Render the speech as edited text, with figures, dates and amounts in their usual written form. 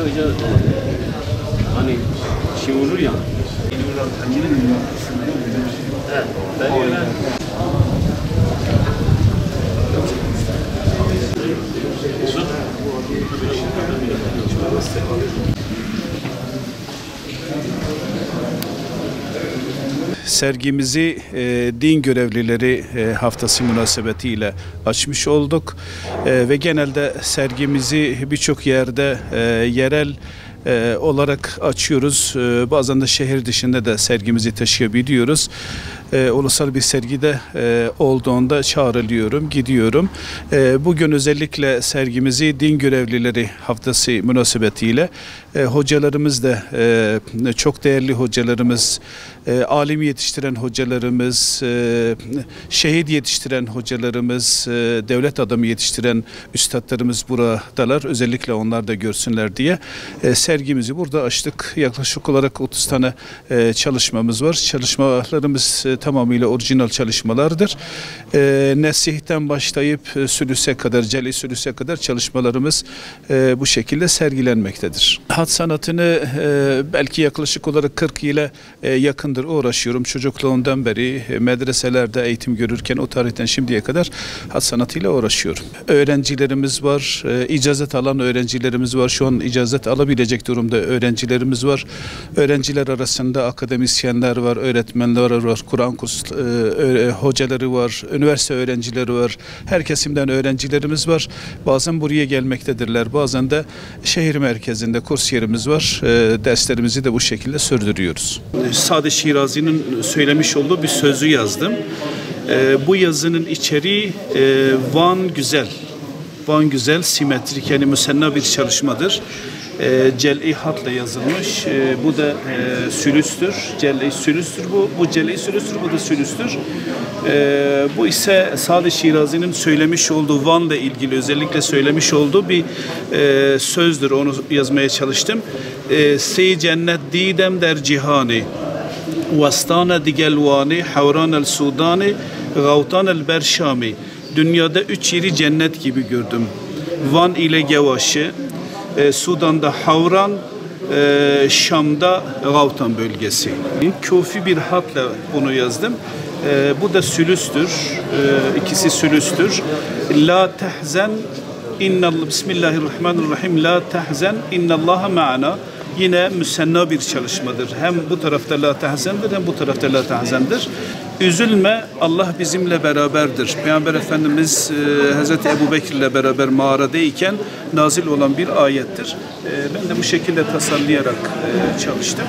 hocam hani şey olur ya. Evet. Sergimizi din görevlileri haftası münasebetiyle açmış olduk ve genelde sergimizi birçok yerde yerel olarak açıyoruz. Bazen de şehir dışında da sergimizi taşıyabiliyoruz. Ulusal bir sergide olduğunda çağrılıyorum, gidiyorum. Bugün özellikle sergimizi din görevlileri haftası münasebetiyle hocalarımız da çok değerli hocalarımız, alim yetiştiren hocalarımız, şehit yetiştiren hocalarımız, devlet adamı yetiştiren üstadlarımız buradalar. Özellikle onlar da görsünler diye sergimizi burada açtık. Yaklaşık olarak 30 tane çalışmamız var. Çalışmalarımız tamamıyla orijinal çalışmalardır. Nesih'ten başlayıp Sülüs'e kadar, Celi Sülüs'e kadar çalışmalarımız bu şekilde sergilenmektedir. Hat sanatını belki yaklaşık olarak 40 ile yakındır uğraşıyorum. Çocukluğumdan beri medreselerde eğitim görürken o tarihten şimdiye kadar hat sanatıyla uğraşıyorum. Öğrencilerimiz var, icazet alan öğrencilerimiz var. Şu an icazet alabilecek durumda öğrencilerimiz var. Öğrenciler arasında akademisyenler var, öğretmenler var, Kur'an kursu hocaları var, üniversite öğrencileri var. Her kesimden öğrencilerimiz var. Bazen buraya gelmektedirler. Bazen de şehir merkezinde kurs yerimiz var. Derslerimizi de bu şekilde sürdürüyoruz. Sade Şirazi'nin söylemiş olduğu bir sözü yazdım. Bu yazının içeriği Van Güzel. Van Güzel, simetrik yani müsenna bir çalışmadır. Cel'i hatla yazılmış. Bu da sülüstür. Cel'i sülüstür bu. Bu cel'i sülüstür. Bu da sülüstür. Bu ise Sade Şirazi'nin söylemiş olduğu Van'la ilgili özellikle söylemiş olduğu bir sözdür. Onu yazmaya çalıştım. Sey cennet didem der cihani. Vastana digelvani. Havran el sudani. Gavtan el berşami. Dünyada 3 yeri cennet gibi gördüm. Van ile Gevaş'ı, Sudan'da Havran, Şam'da Gavtan bölgesi. Kufi bir hatla bunu yazdım. Bu da sülüstür. İkisi sülüstür. La tehzen innallah bismillahirrahmanirrahim. La tehzen innallaha ma'ana. Yine müsenna bir çalışmadır. Hem bu tarafta la tehzendir hem bu tarafta la tehzendir. Üzülme, Allah bizimle beraberdir. Peygamber Efendimiz Hazreti Ebu Bekir ile beraber mağaradayken nazil olan bir ayettir. Ben de bu şekilde tasarlayarak çalıştım.